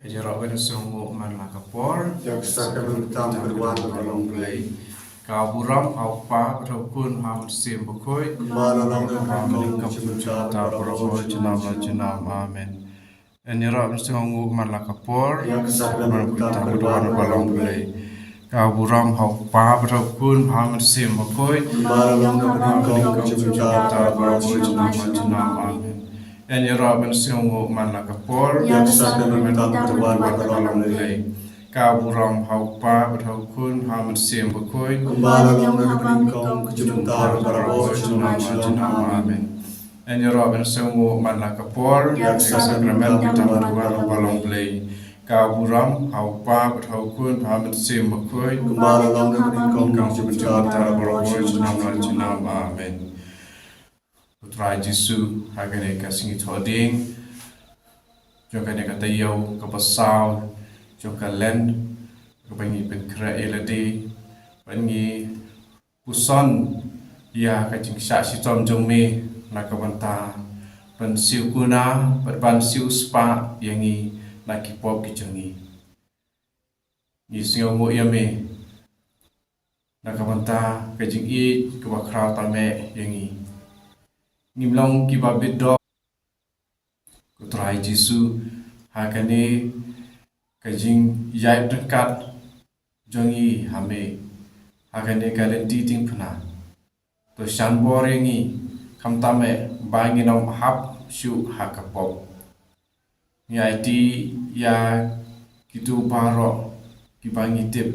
Ejarawan sungguh man lakapor yang sakam tam berwan balong play kau buram au pa berhubun ham sim bukoi malalong ham lingkap cinta berhubun jenam amen. Ejarawan sungguh man lakapor yang sakam tam berwan balong play kau buram au pa berhubun ham sim bukoi malalong ham lingkap cinta cinta berhubun jenam amen. Ejarawan sungguh man lakapor yang sakam tam berwan balong play kau buram hau pa berhukun hamat sim bukoi malalong cinta berhubun amen. Ejarawan sungguh man lakapor yang sakramen tambuhan balong play kau buram hau pa berhukun hamat sim bukoi malalong cinta berhubun amen. Putra Yesus hagane kasih thoding jokane kata yau kapasau jokalen kebangi penkra elade bangi puson ya kacing saksi tom jongme nakabanta pensiu kuna berbansiu spa yangi nakipop kicengi ni singomo yame nakabanta kacing i kebakra tame yangi nimlong kibabit do Kutrai Jesu hakane kajing yai dekat jongi hame hakane kalen titing puna to shan borengi kamtame bangi nom hap shu hakapop ni IT ya kitu baro kibangi tip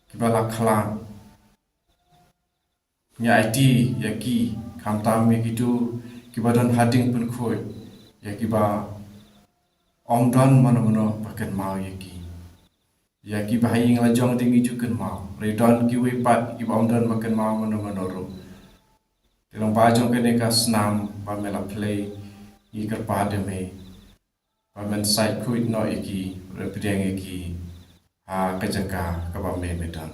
kibala khala ni IT ya ki kamtame kitu kibadan hading pun khoi ya kiba omdan mana-mana pakan mau ya ki bahaying lajong tinggi juga mau redon ki wipat ki omdan makan mau mana-mana ro dalam bajong kene ka snam pamela play i kerpada me pamen site kuit no iki repideng iki ha kajaka ka ba me medan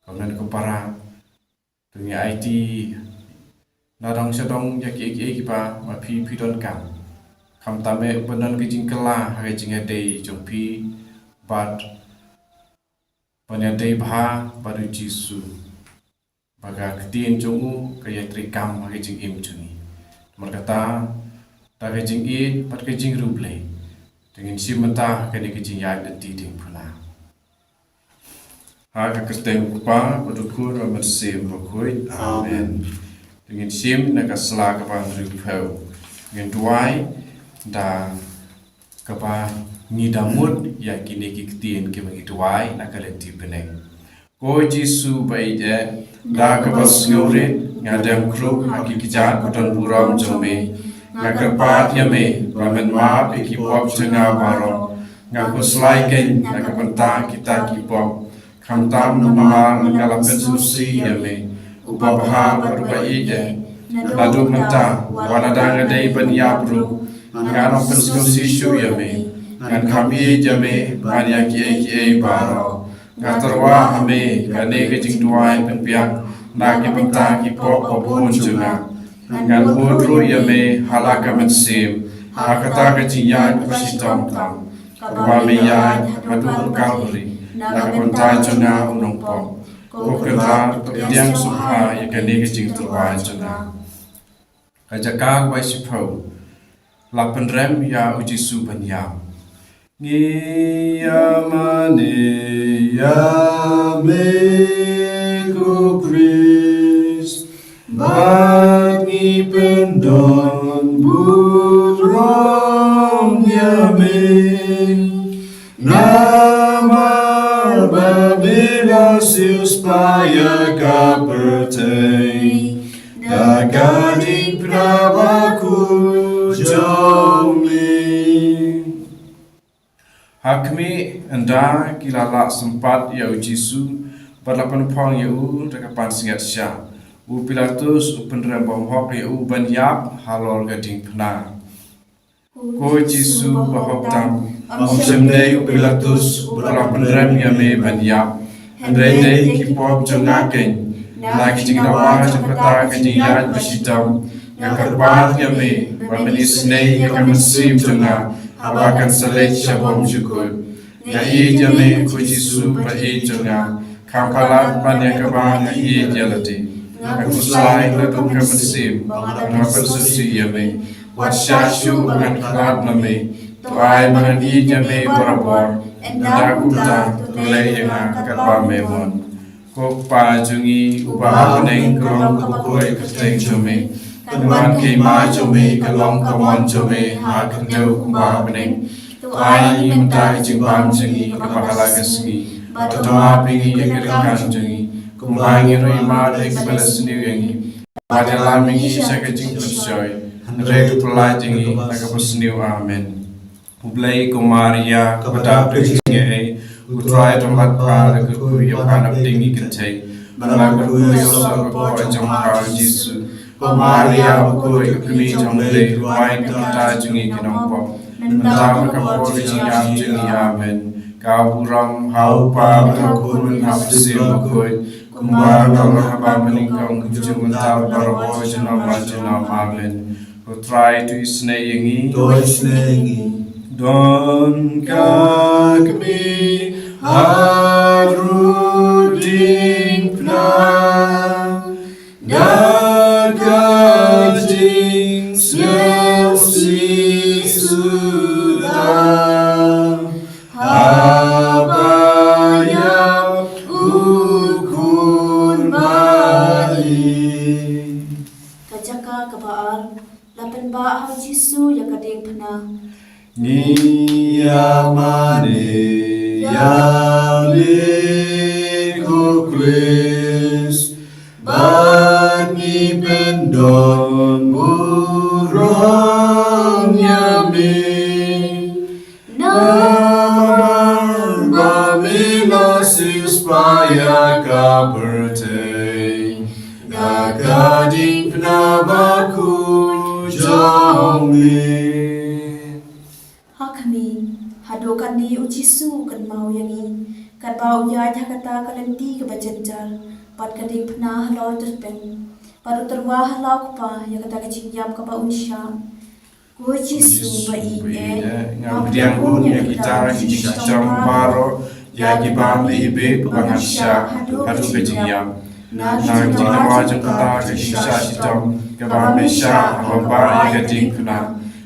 pamen ko para dunia IT nadong sedong ya ki pa ma pi don kam kam tame benon ki jingkela ha jinga dei jompi bad panya dei bha baru Jesu baga ktien jongu kaya trikam ha jing im chuni merkata ta ka jing i pat ka jing ruble dengan simata ka ni jing ya den ti ding puna ha ka kristeng pa bedukur mersim makoi amen dengan sim na kasla kapang rupau dengan duai da kapa ni damut ya kini kiktin ke bagi duai na kalenti peneng ko Jesu baije da kapas ngure ngadam kru hakikijat buton buram jome ngakapat yame ramen ma ekipop jenga baro ngakuslai ken nakapenta kita kipop kamtam nama ngalapen susi yame upabaha berupa ide ladu mentah wanadang adai penyabru ngano pensusi shu yame ngan kami jame banyak kiai baro ngaterwa hame kane kejing duai penpiak naki pentah kipok popun jenga ngan hudru yame halaka mensim hakata kejing yad pasitam tam kabame yad madu kalbri naki pentah jenga unong pok Kokela yang suha ya kani kejing terwaj jana. Kajaka wai sipau. Lapan rem ya uji su banyam. Ngiyamane ya mego Christ. Bagi pendon burom yame. Nama Babila sius paya kapertei dagadi prabaku jomi hakmi anda kilala sempat ya Jesu berlapan pang ya dekapan singat sya u Pilatus u penrembang hok ya banyap halol gading pena ko Jesu bahok tam Omsemdei Pilatus berlapan rem yame banyap Andrei kipop jongaken Lagi jingdawa jempeta kejingat bersitam Yang kerbat yame Bamenisnei kekamesim jonga abakan selek syabom syukur nga jame ku Jisu pa jonga kampalat banyak kabang nga jalati nga kuslai na tum ka bersim nga persusi yame wasyashu ngan kalat name tuai mangan jame barabor enda kuta tulai nga katbame mon kok pa jungi ubah neng kelong kukoi keteng jome Tuan ke ma jome kalong kamon jome ha kendo kumbah beneng tuai minta jimbam jengi kebahala kesengi batoma pingi yekerkan jengi kumbah ngiroi ma dek balas niwengi pada lamingi sakajing persoy rek pelai jengi nakapasniu amen ublai kumaria kepada prinsinge utrai tempat para kekuyu panap tinggi kentai melakukan yosa kepada jangkar Yesus Maria bukoi kami jomle ruai kita jungi kenompo mentama kapol jingam jungi amen kaburam haupa berhakun hapsi bukoi kumbar kalau haba meningkong kujung mental barabo jenam amen utrai tu isne yengi don kami haruding pna Dagajing selsi sudah Habaya ukun baik Kajaka kabaar lapan ba hau Jisu ya kadeng pena Niyamane Yame Kukris Bani pendon burung yami Namar bamila sispaya kaberte Gagading penabaku jomli Hakami hadokan ni ujisu kan mau yangi kan bau ya kata kalenti ke bajanjar pat kading pernah halau terpen paru terwah halau kupa ya kata kecinggiam kapa unsya ku Jisu ba ngabdiang un ya kita jam baro ya kibam ibe pangasya hadu kecinggiam na kecinggiam wajang kata kecingsa sitam kebam mesya abamba ya kading pernah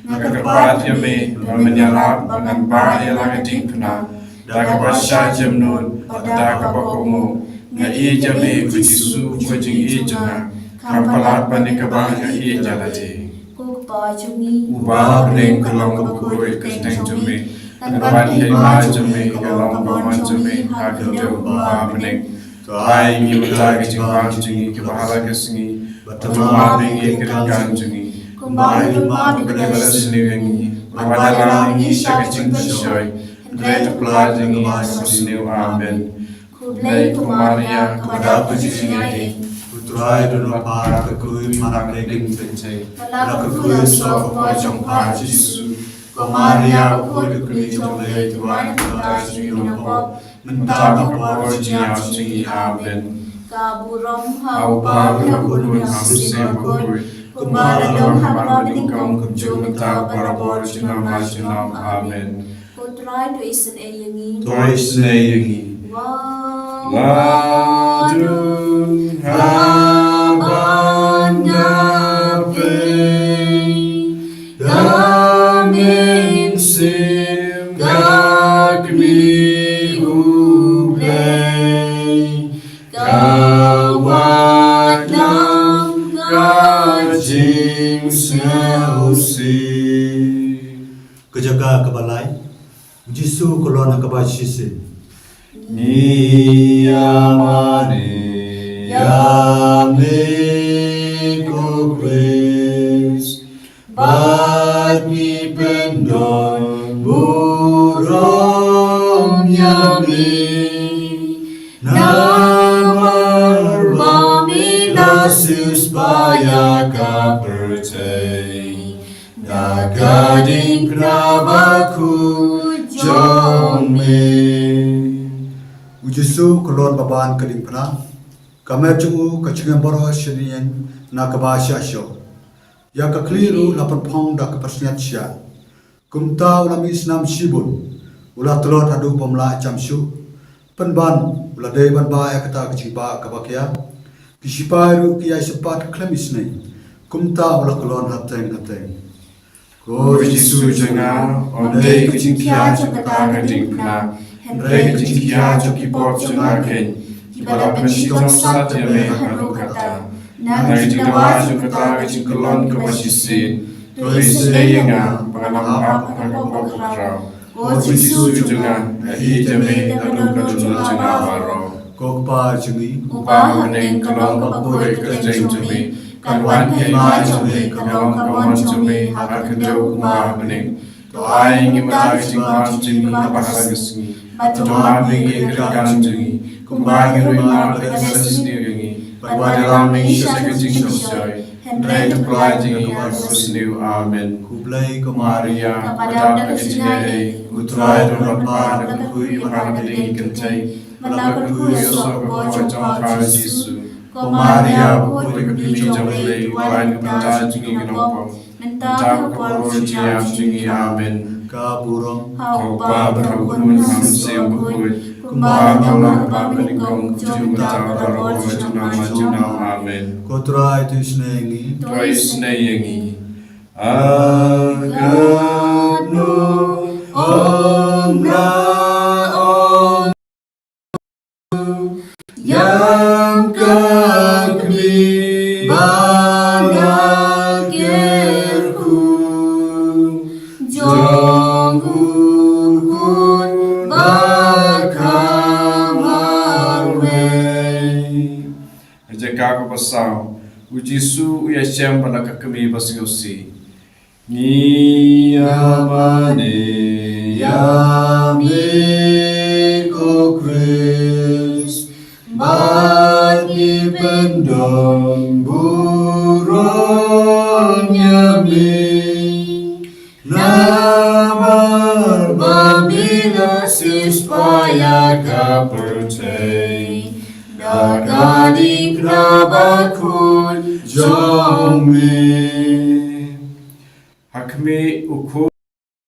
Nagapat yame menyalap dengan ba ya kading pernah dagabasya jamnun dagabakomo nga jame ku Jisu ku jing jonga kampalat bani kabang nga jalati ku pa jungi ubah beneng kelong kukoi keteng jame kapan ma jame kelong paman jame hakendo ubah beneng tuai nyuta jimbang jungi kebahala kesengi batoma bengi kerkan jungi kumbai ma bebalas niwengi pada langi sakacing persoy Dret pelajeng pasniu amen Kublai kumaria kepada pujinya Utrai dan para kekui mana keding pencai Pada kekui sok pojong pa Jisu Kumaria ukul kekui jomlai tuan kota jungi mentama kapor jingi amen Kaburom Haupa berhakun hamsi makui Kumara dong hamba meningkong kujung mentah barabor jenam amen Utrai tu isen yangi Tois neyengi Wow Ladun haban gape Damin sim gagmi ublay Kawat lang gajing selsi Kejaga kebalai Jisu kolona kabashisi Niyamane Yame Kukris Bani pendon burung yami Namar bami lasus paya kapertai Nagading prabaku Ujisu kolon baban kading pernah kame chungu kachingan boro shirian na kabasha sho ya ka kliru lapan pong da ka pasniat sha Kumta ulam Islam Shibun, ulah telot hadu pemla camsu, penban ulah day ban ba ya kata kecipa kabakia, kisiparu kiai sepat klemis nei, kumta ulah kelon hateng. Ko Yesu jenga onde kecingkia cakata kading pna, Henry kecingkia coki pop jenga ken, kibala pensitom sat ya me hanu kata, nari jingdawa jangkata kecingkelon kebasisin, Tulis leyenga panganam ap pangapok rau, Ko Yesu jenga ahi jame kadung jenga baro, Kokpa jengi, upah meneng kelong kapure kerjeng jame, Kawan kema jome, kalong kawan jome, akan jauh kumah bening. Doa ingin mencari jingkang jengi, kapakala gesengi. Doa bengi kerjakan jengi, kumah ngirima berkeses sendiri. Pada dalam mengisah kejing sosial, Hendrai terpelai jengi, berkesniu, amin. Kublai Maria, pada kejingai, utrai dan bapa, dan kui, makan bening kencai, melakukan kui, yosok kebocong kara Yesus. Maria puri kepimi jomlei wain kebentar jingi kenopong mentah keporo ciam jingi amin Kaburong Kaupa berhubun hamse bukui Kumbar Allah pamenikong jumta barabo junam amin Kotra itu senengi Tois neyengi Agano Omra Yang kami banakirku Jongkun bakamarwe Jika aku pasal Ujisu uya siam pada kami basingosi Ni amane Yami ko Christ Bagi pendon burung yami Namar babila supaya kau percaya Dagadi krabakun jomi Hakmi ukur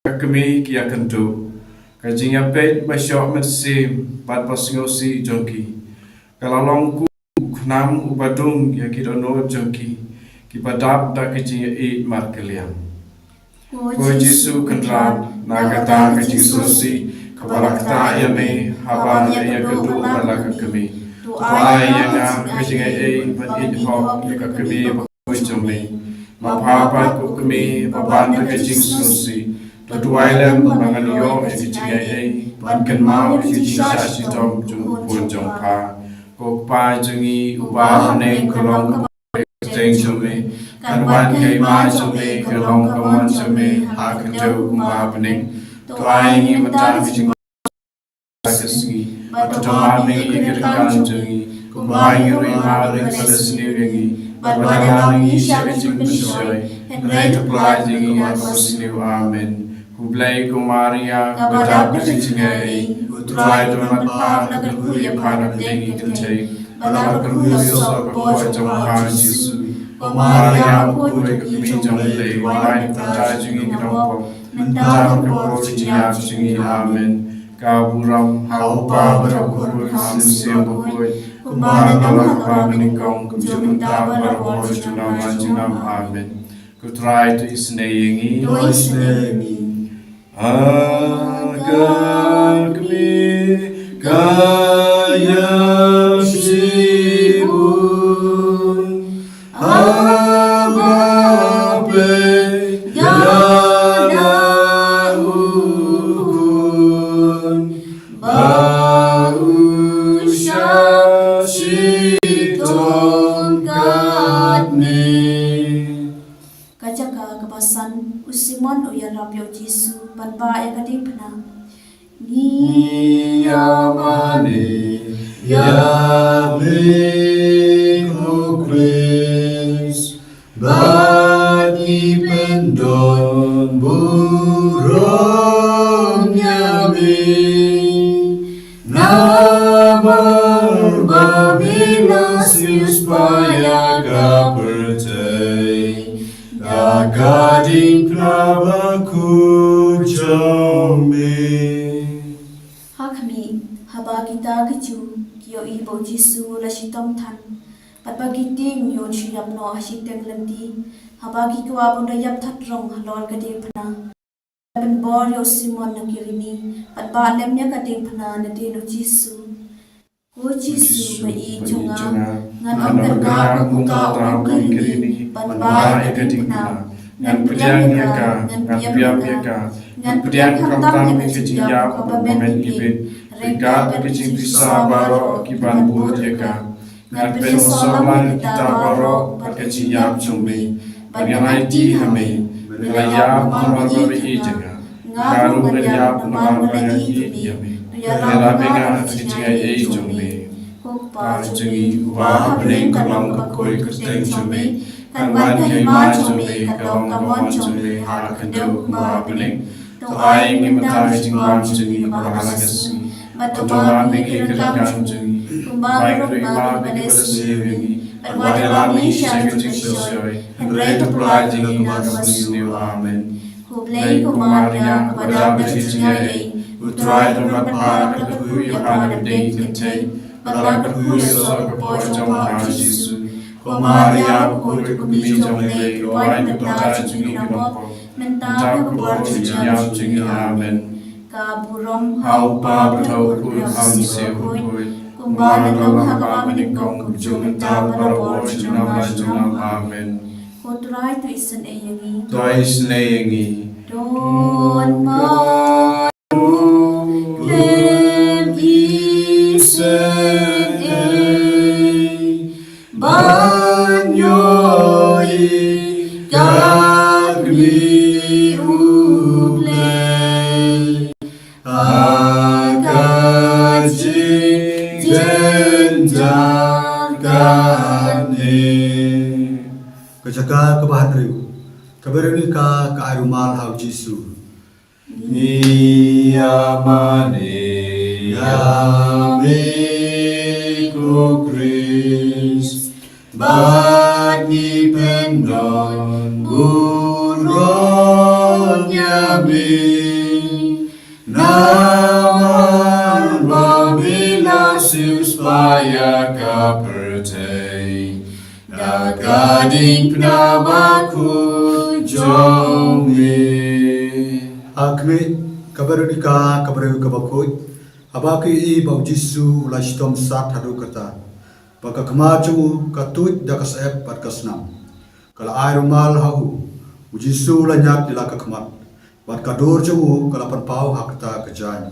Hakmi kia kentu Kajing yapet masyok mersim Bat pasingosi jongki Kalau longku kunam ubadung ya kita no jongki Kipadap da kajing eit markeliam Ko Yesu kendran Nagata kajing sosi Kepala kata yame Haban ya kedu bala kekemi Doa yang kajing eit Bat eit hok ya kekemi Bakoi jome Mapapat kukemi Baban da kajing sosi Tutuai lem Manganiyo kajing eit Ban kenmau kajing sasi tom Jungpun jongpa Kokpa jengi ubah neng kelong kejeng jome Kanwan kema jome kelong kawan jome Akan jauh kumah bening Tuai ingi mentah kejeng kesengi Batuama mengi kerkan jengi Kumah ingi rima ring pada sendiri Badana ingi syari jeng bersyai Hendrai terpelai jengi aku sendiri amin Kublai ku Maria Badab kejengai Utrai domat par Nagan kuya par Dengi kencai Balak kuya sok Kepua jompa Yesu Maria Puri kepimi jomlei Wain pentai jengi kenopok Mentah keporo ciap jengi amin Kaburam Haupa berhubur Hamsim bukui Kumbar Allah pamenikong Kumjumta berhubur Junam amin Kutrai tu isneyengi Doisnengi Agar kami kaya sibun Abape yana ukun Bau syasiton katni Kajaka kepasan usimon uya rabyo Yesu banba ya kading pena Ni Yamani Yami ko Christ Bagi pendon burung yami Namar babila supaya kau percaya Gading prabaku jome. Hakmi haba kita keju kio ibo Jisu la shitom tan. Pat bagi ting yon shiyam no hasiteng landi. Haba ki kwa bunda yap that rong halol kading pana. Ben bor yo Simon na kirini. Pat ba lemnya kading pana na dino Jisu. Ko Jisu ba i chunga ngan om kan ga muka om kirini. Pat ba kading pana. Ngan pediang yaka, ngan piam yaka, ngan pediang kamtam kecing yap kapamen ibit, regat kecing pisah baro kiban buat yaka, ngan pensolan kita baro pat kecing yap cumbi, bagian IT hame, belayap normal beri jaga, garu belayap normal beri yame, belayap kecing ay cumbi, pajengi wah bening kalam kakoi kesteng cumbi. Kan wan kai ma chome kadong kamon chome har kandeu ma bening to ai ngi mata jing wan jing ba halagas to ma me ke kan jing bai kri ma be se but what la mi shan jing shoy and re to pla jing ma new amen ko play ko maria ko da be jing ai utrai to ma pa ka ku ya pa de ding te but la ku so ko po jong ha Jesus Maria kuri kumi jomle wai menta jingi nopo menta kubar jingiam jingi amen kaburom hau pa btau ku ham se hui kumbana dong hakama menikong kumjung menta barabor jinam jinam amen kotrai tu isen eyangi don ma lem isen Banyoi kagli ublei akaji jenjargane Kejaka kebahadriu keberani ka kaarumal hau Jisu Niyamane yamiku Kris Bagi pendon buron yami Nawan babila supaya kapertai Nagading penabaku jomi Akme keberani ka keberani kebakut abaki i bau Jisu lashtom sat hadu kata Baka kemaju katut dakas ep pat kasnam. Kala airumal hau ujisu lanyak dilaka kemat. Bat kadur jemu kala panpau hakta kejan.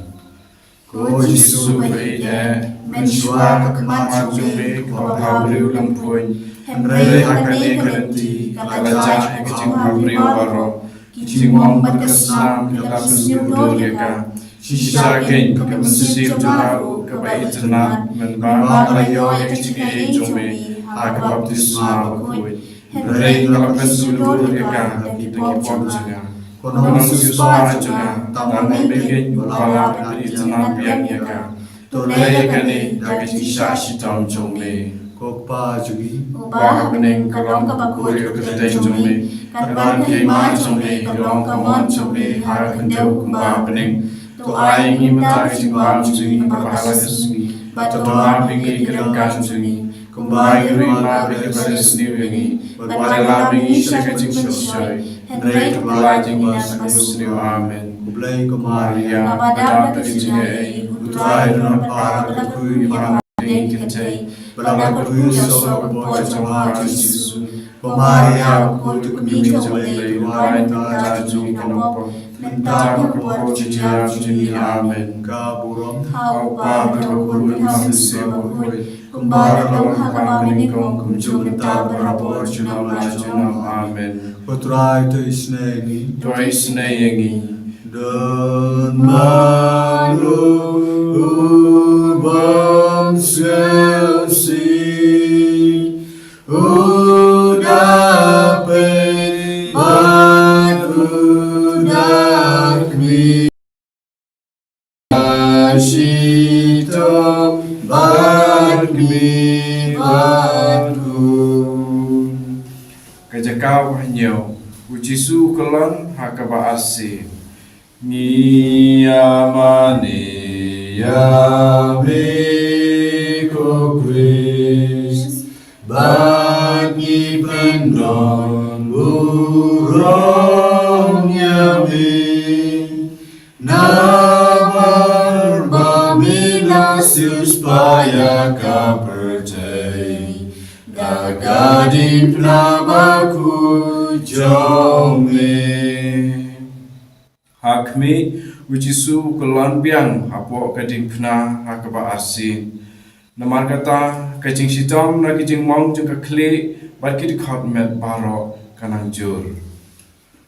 Ko Jisu baine mensua kemat jumbe ko habriu lampuin. Henry hakane kalenti kala ja ekjing habriu baro. Kijingom bat kasnam kala sundur yaka. Sisa ken kemensi jumau kebaik tenat menbang layo ekjing jumbe hak baptisma bakui. Henry kala pensudur yaka kita kipon jenga. Konon susah juga tangan bikin bala beri tenat biang yaka. Toleh kane dagi sisa sitam jumbe. Kokpa jugi ubah bening kalong kabakuri Kedai jumbe. Kadang kema jumbe kalong kamon jumbe har kendeu kumba bening. To ai ngi mata jingwam jingi pahala jingi to ma bingi kedengkan jingi kumbai ri ma bingi baris ni bingi pada la bingi shaka jing shoy henry to la jingi nas ni amen kublai Maria pada jingi utrai don para ku ma bingi kete pada ku so bo jama Jesus Maria ku tu kumi jole wai ta jingi kanopo Mentari kupor jijab jini amen kaburom hau pa berokul hau sebakul kumbara long hakama menikong kumjum menta berapor junam amen Putrai tu isnegi Twice nayangi Dan malu ubam selsi Udape ban udakmi Ashito bagmi banku Kajakau hanyau Ujisu kelon hakaba asih Ni amane yabe ko Christ bagi pendon burung yabe nabar bamilasus paya ka percaya gagadin nabaku jome hakme ujisu kelon biang hapo kading pna hakaba asin namar kata kajing sitom na kajing mong jeng kakle bat kid khot met baro kanang jur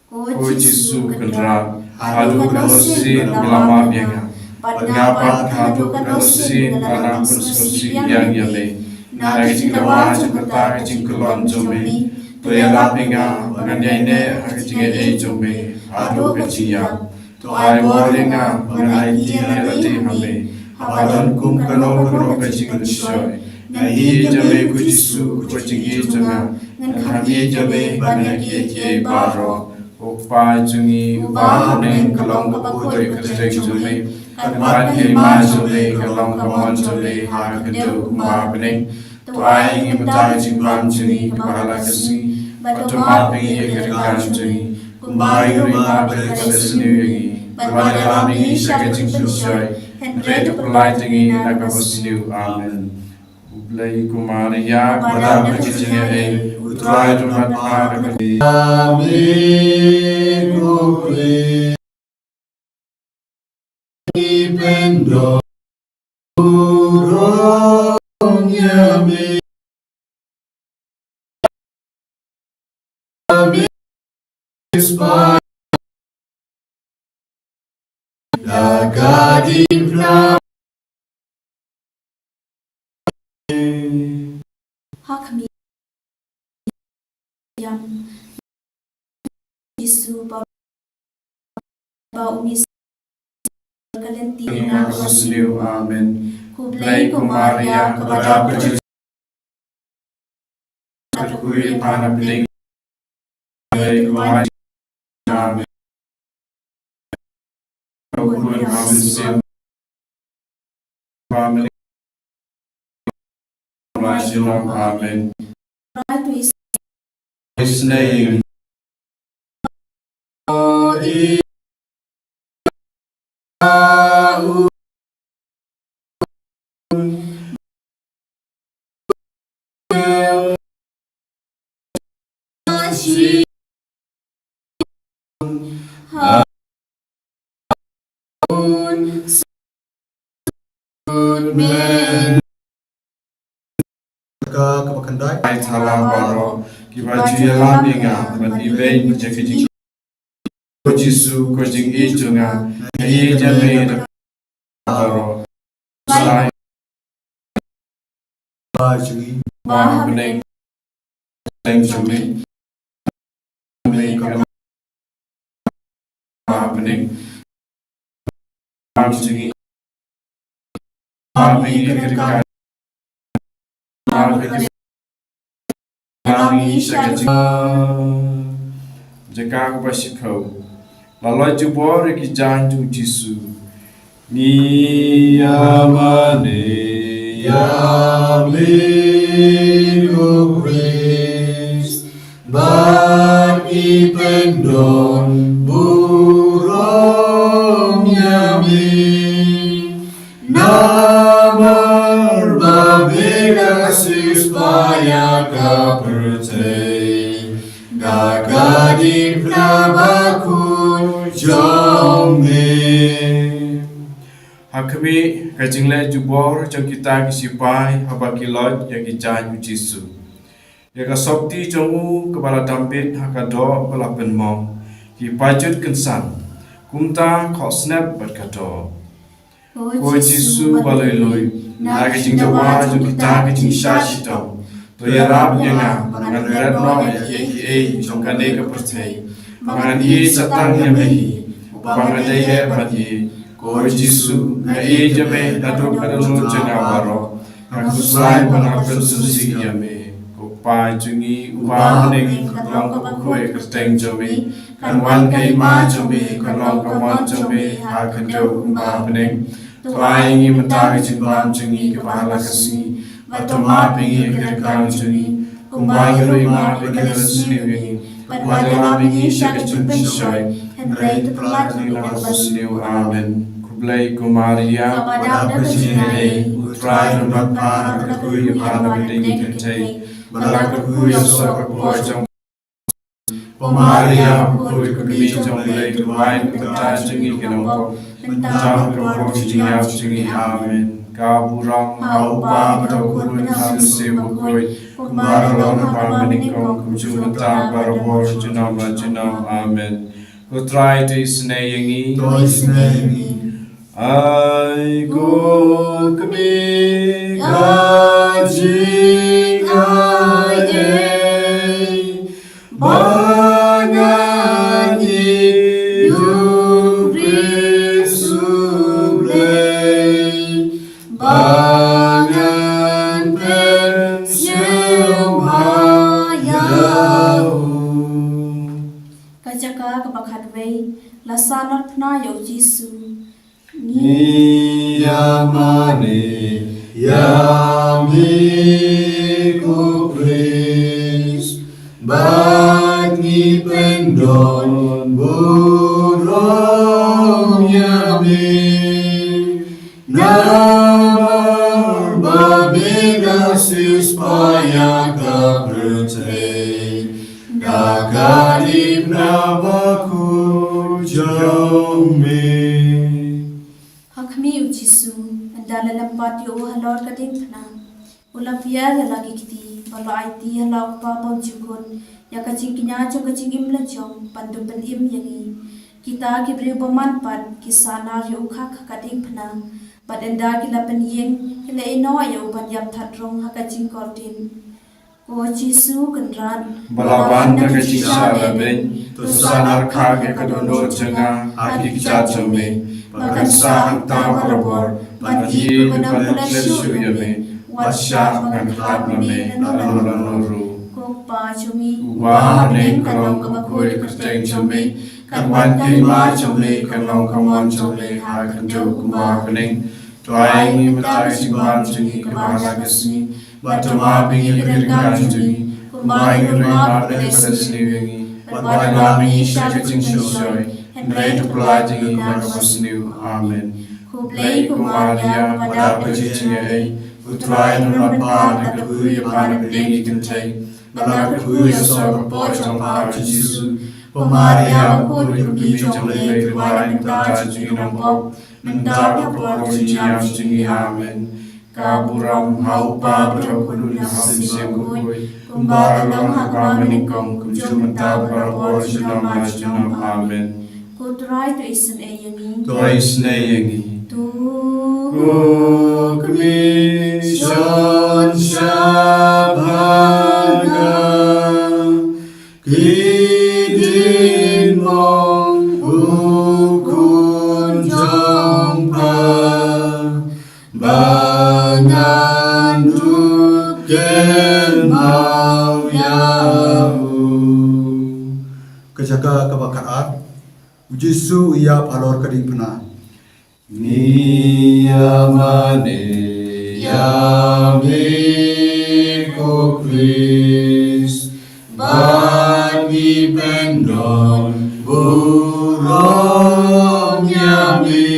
o jisu kendra hadu kanosin lama biang pengapat hadu kanosin kana persosi yang yale na kajing lawa jeng kata kajing kelon jome to ya lapinga nganyai ne kajing e jome hadu kajing to ai moringa mengenai dia rati hame apadan kum kano kajing shoy na hi jame kujisu kajing janga kami jame banaki ke baro upa jungi upa ne kalong kaputoi kajing jame kapan ke ma jame kalong kaman jame ha kendo ma bening to ai ngi matai jingam jungi kepala kasi batoma pingi kerkan jungi kumbai ma beresni Kepada kami isya kecing susai, Redu pelajeng nakabasiliw. Amen. Ublay kumaria, kepada kecing ay, utray dumat nakakali. Amen. Kukli, ipendo, urong yami. Amen. Ispa. Gading hakmi yam Yesu ba umis kalenti na Kasiliw. Amen. kublay kumaria kepada kecil Kuya panapling. Kumaria. Amen. Kuya panapling. Family. Amen. His name. Kapakandai Ay thala baro kibaji labinga man ibay jakiji ko Jisu ko jing ijunga ay jame baro sai Bajui ba beneng teng jumi ba beneng ba jingi ba bengi kerika kami sakit jika aku bersihkau lalu jubor ki janju Jisu ni amane yamiku Christ bagi pendon burung yami namar babila supaya kau percaya gagadin nabaku jome hakmi kajingle jubor jong kita kisipai habaki lot ya kijan Jisu ya ka sopti jongu kepala dampit hakado kala penmong ki pajut kensan kumta kho snap berkado o Jisu baloi na kajing jawa jong kita kajing shashito to ya rab yenga mangan retno ya ki jong kane ka percaya mangan i satang ya mehi pangan daya bagi ko Jisu na jame na do kada lo jenga baro aku sai bana persusi ya me ko pa jungi uba ning long ka bakoi kerteng jomi kan wan kai ma jomi kan long ka mon jomi ha kan do uba pening tuai ngi mata jing bam jungi ka bala kasi batoma pingi ka kan jungi kumbai roi ma pingi rasni wingi wadala pingi shaka chupin shoy and rei to plat ni la basni amen kublai kumaria Pada kecil utrai rumah pa ka kui pa na pingi kan tai bala ka kui so ka po jong Maria kui ka mi jong lei tu wain ka ta jungi ka no Mentang kau jingyap jingi amen. Kaburang hau pa berokun ham sebukoi. Kumbaralong parmanikong kumju mentang barabor junam junam amen. Kutrai tu isneyengi. Ai go kami gajing ai bangan Bangan pensiun hayau Kajaka kabakadway lasanat na yaw Jisu Niyamane yami ko Kris Bagi pendon burung yami Namar babila supaya kau percaya Dagadip namaku jome Hakmi Jisu andala lampat yo halor kading thana ulapia lagi kiti balo IT halak pa jukun ya kacing kinya jo kacing imla jom pandu pen im yangi kita kibri bomanpat kisana ri ukhak kading thana Padenda kila penyeng kila ino ayo panyam thatrong hakacing kortin. Ko Jisu kenran. Balaban na kacing salaben. Tusanar kage kadonor jenga haki kijajome. Bagan sahang ta barabor. Pagi kepada lesu yame. Wasya kan hadname nanoru. Ko pa jumi. Ubah neng kalong kabakoi kerteng jome. Kan wan kima jome kalong kamon jome hakan jo kumah pening. Tuai ngi matai singwan jungi kebala kesni Batoma pingi keringan jungi Kumbai ngurima pada kesni wingi Wadala mingi syaka jing shoy Hendrai tu pula jingi maka pasniu Amen Kublai kumaria pada kecicingnya Utrai nurat pa na kahuya pa na pelingi kentai Bala kahuya sa kapoj ang pa Jisu Kumaria kuri kumi jong lei tuai menta jungi nampok Mentap berpuluh jam jingi amen Kaburam haupa berpuluh hasim sekui Kumbaralong hakwa menikong Kumju mentap berpuluh junam amen Kutrai tu isen eyangi Tuai seneyengi Tu Mission Shabhaga Kidin mong ukun jompa Bangan duken mau yahu Kejaga kebakaran Jisu ia palor kading pena Niyamane yami ko Kris Bagi pendon burung yami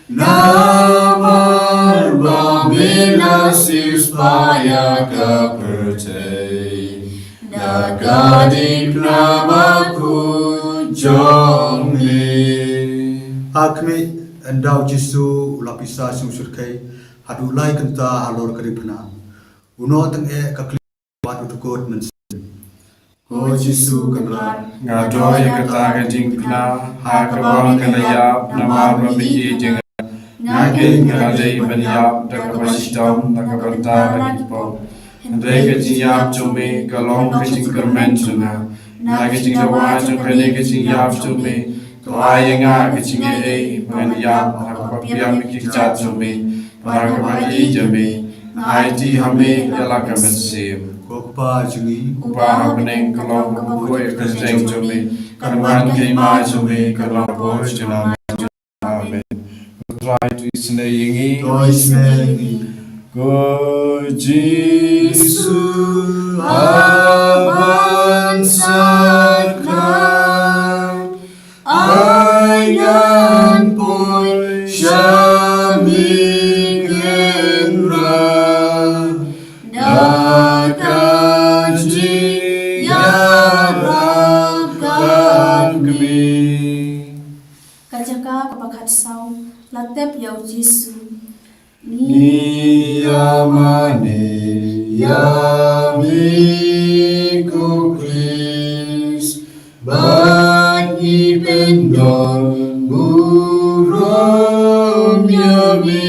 Namar babila supaya kau percaya Dagadip namaku jomli Akmi endau Jisu lapisa susur kai hadulai kenta halor kading pena Uno teng kakli batu tukut men Ko Jisu kenal Ngadoy kata kajing pina Hakabang kanayap Namar mabiji jenga Ngagin ngadai banyap Dakabasitam Dakabanta Nakipo Hendrai kajing yap Jome Galong kajing kermen jenga Nagajing dawa Jong kane kajing yap Jome Tuai nga kajing Ban yap Hakapapiam Kikjat Jome Parakabali Jome Naiti hame Dalakaman sim Bokpa Jungi, Upara Bening Kalong Kabakoi Kajeng Jumi, Karwan Kima Jumi, Kalong Boy Junam. Amen. Try to isne yingi. Toisnegi, Go Jisu Abansakran, Ayan Poi Shamigenra, Dakaji Yarab Kami. Kajaka kapakat sau latep yau Jisu. Niyamane Yamiku Kris Bani Pendon Burom Yami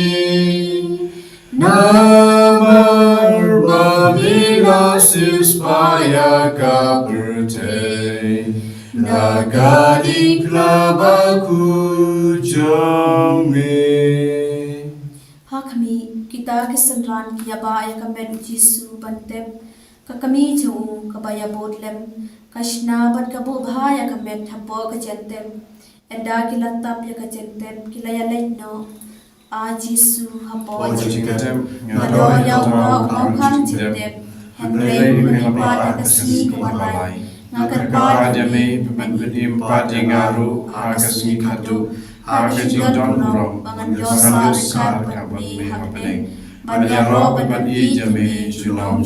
Namar Bani Rasis Paya Kaperte Nagadi Klabaku Jome. Kami kita kesenran yaba ya kamen Jisu bantep ka kami jung ka baya bodlem kashna bat ka bu bha ya kamen thapo ka jentem enda kilatap ya ka jentem kilaya leino a Jisu hapo jentem ngado ya ngau kan jentem henrei menipat ka sni ka walai ngakat pa Jami Benim Pati Ngaru Akasni Katu Akajingdon Rom Banganjosar Kabami Happening Banjaro Bani Jami Junam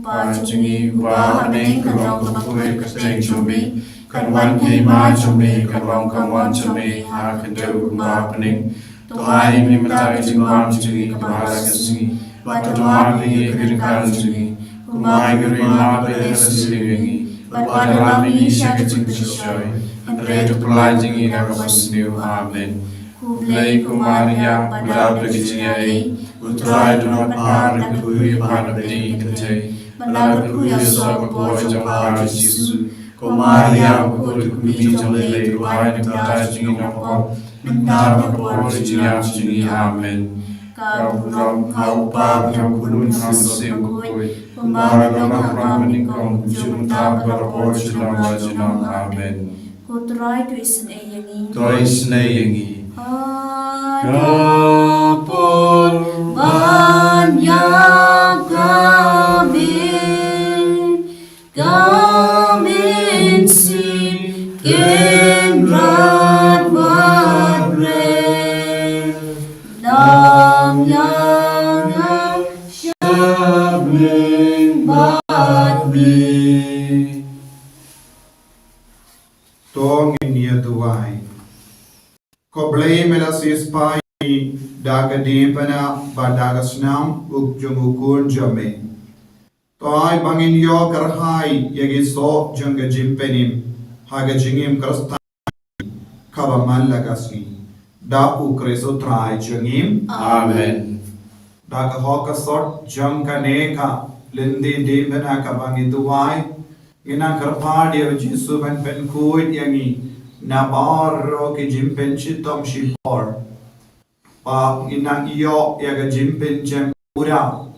Pajingi Bahaning Kalong Kapui Kasteng Jumi Kanwan Kima Jumi Kalong Kamwan Jumi Akadu Bahaning Tuai Mimatai Jingwam Jingi Kabahasini Batumari Kirkan Jingi Kumai Girima Bedasini Badalami Shakating Shoy Redu Pelajing Ina Kabasniu Amen Kublai Kumaria Badabda Kijingai Utrai Dunapar Kui Panabdi Kate Balabda Kuya Soba Boy Jampar Jisu Kumaria Kudu Kumiti Jale Kuai Tajing Ina Pop Nantaba Kabori Jinyam Jingi Amen Kaburam Haupa Kaburun Hasim Koi Kumara Dama Ramanikong Jumta Barapor Jinam Wajinam Amen Kutrai tu isen eyangi Toisne Yangi Kapol banyak kamin si kenrat wadre dam yang syabling badbi. Tongin niya tuway. Koblay melasis pa dagadipana badagasnam ugjungukun jame. Toay bangin yo karhay yagiso jangga jimpenim haga jingim krastan kabaman lagasi. Da ukreso try jangim. Amen. Daga hokasot jangka neka lindi dipana kabangin tuway. Ina karpadi of Jisu ben kuit yangi nabarro ki jimpen chitom shipor pa ina iyo yaga jimpen pura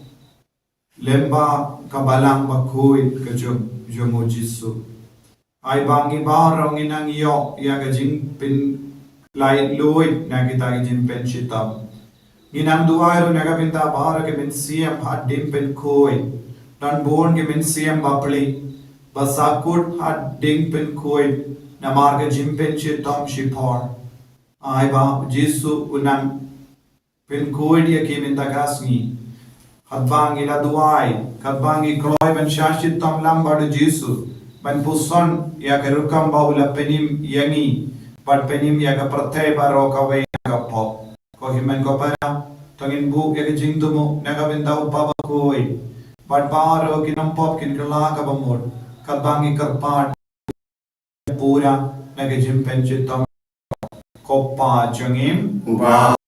lemba kabalang bakuit ka jomo Jisu ay bangi barong inang iyo yaga jimpen lai luit na kita ki jimpen chitom inang duwairo naga pinta bara ke min siyam hat dimpen kuit dan born ke min siyam bapli Basakut had ding pen koid na marga jimpen chitom shipor. Ay ba Jisu unang pen koid ya kimin tagasni. Hadbang ila duay, kadbang ikloy ben shashitom lambad Jisu. Ben puson ya kerukam baula penim yangi. Pad penim ya kapratay baro kaway kapop. Ko himen ko para tangin buk ya jingtumo nagabinta upaba koid. Pad baro kinampop kin kala kabamod. Kadbangi karpad pura nagajim penchitam kopa jangim Uba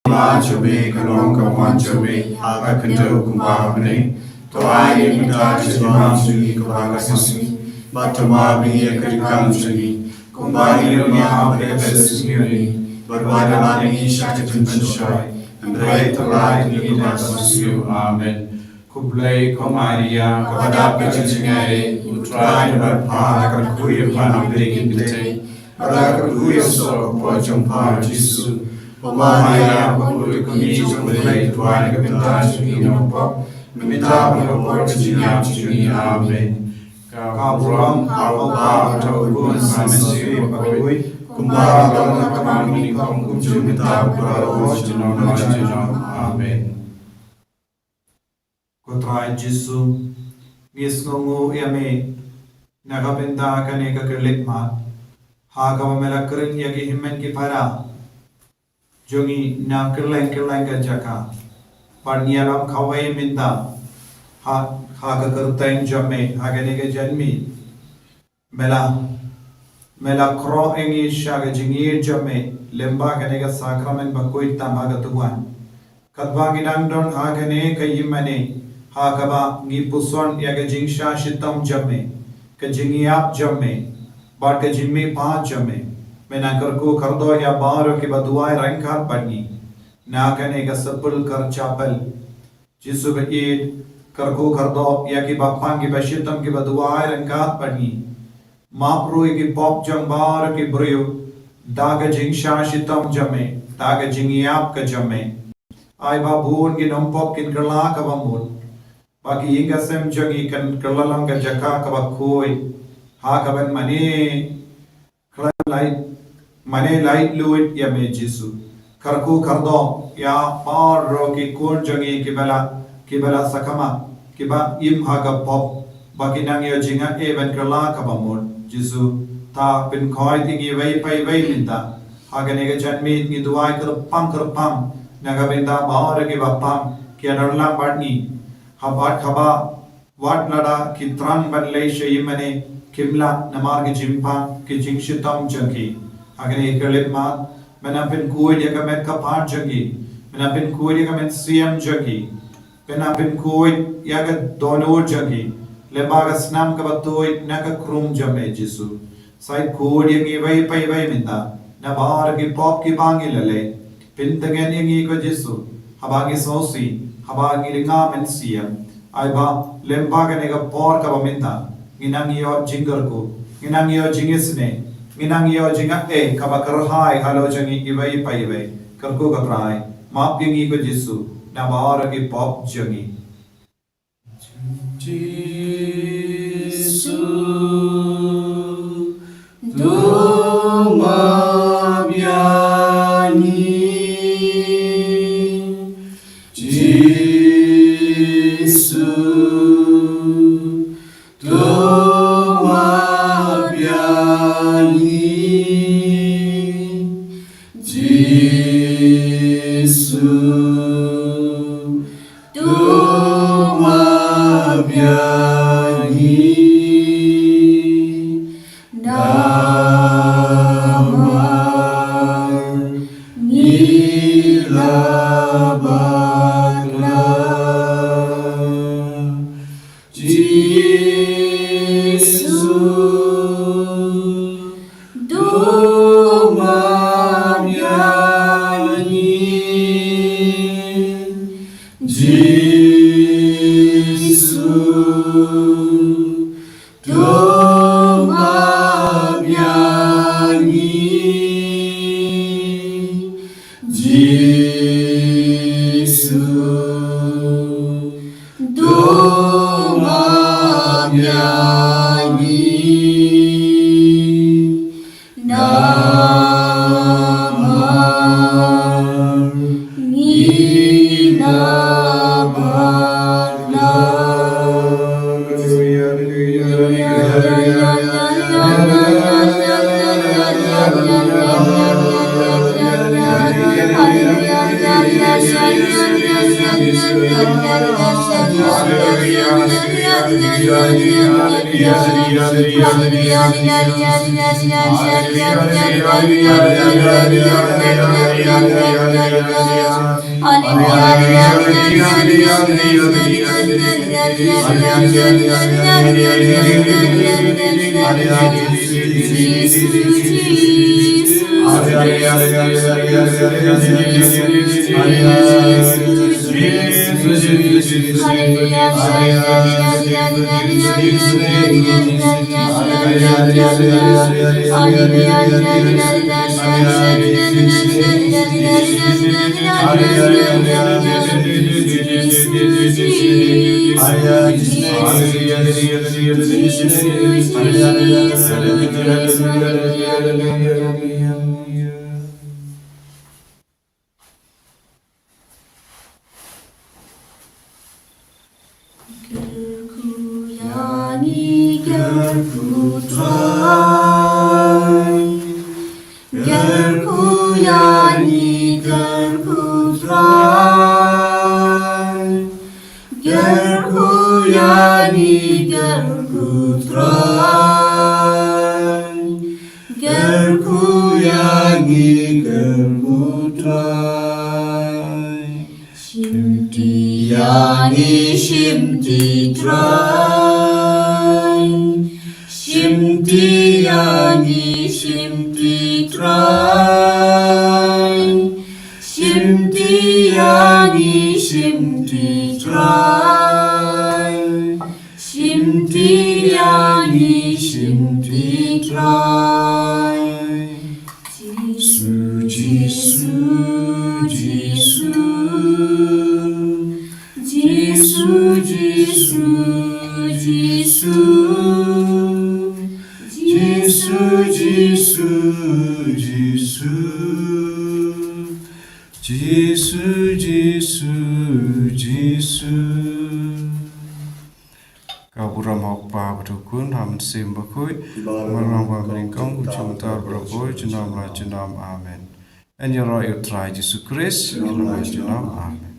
Machobe Kalong Kawan Chobe Akando Kumbabane Toai Mitaji Mamsi Kawagasini Matama Bingi Karikam Sini Kumbani Rania Abreves Sini Barwada Lani Shakatin Shoy dan baik telah di atas you. Amen. Kublai ko Maria, kepada pencintai, utrai dan berpah, kuya panam dingin dingin, pada kuya so, pojong par Yesus. Maria, pukul kami jumpai Tuhan kebentar sini nopo, meminta berkor kejinya sini. Amen. Kaburam alpa taugun samsi pakui, kumbara kami kong minta berkor jenon. Amen. Kutrai Yesus, ngis ngungu yame, nakapenta kane kakerlik mat, hakawa melakrin yagi himen ki para, jungi na kerleng ka jaka, parnialam kawai minta, haka kerteng jame, hagane ka janmi, mela kro engi shaga jingir jame, lemba kane ka sakramen bakuit tamaga tuan, katbangi dangdon hagane ka yimane, hakaba ngi puson ya ke jingsha shitam jamme ke jingiap jamme bar ke jimme pa jamme mena karku kardo ya baro ke baduai rangkar bani na kane ka sapul kar chapel jisu be id karku kardo ya ke bapang ke bashitam ke baduai rangkar bani mapru ke pop jang bar ke breu da ke jingsha shitam jamme da ke jingiap ke jamme ai babun ke nompop kin kerla ka bambun bagi hingga sem jangi kan kelalang ka jaka ka bakoi ha ka ban mane light luit ya me Jesu karku kardo ya par ro ki kun jangi ki bala sakama ki ba im ha ka pop bagi nang yo jinga e ban kala ka bamon Jesu ta pin khoi tingi vai pai vai minta ha ka ne ga janmi ni duai kar pam na ga benda bar ki ba pam ki adarla badni habat khaba wat lada ki trang ban lei sheyimane kimla namar ki jimpa ki jingshitam jangi agane kelit ma menapin kuid ya kamet ka part jangi menapin kuid ya kamet siam jangi menapin kuid ya ka donor jangi lembaga snam ka batoi na ka krum jame Jesu sai kuid ya ngi vai minta na bar ki pop ki bangi lale pintagen ngi ko Jesu habangi sosi habangi ringa men siam aiba lembaga nega por ka baminta nginangio jingerku nginangio jingisne nginangio jinga e ka bakar hai halo jangi ibai pai karku ka trai map ngi ko Jesu na bar ki pop jangi Jesu doma Sim bakoi, marang ba meringkong, ucap berapoi, jenam la jenam, amen. And you try Jesus Christ, in the name of Amen.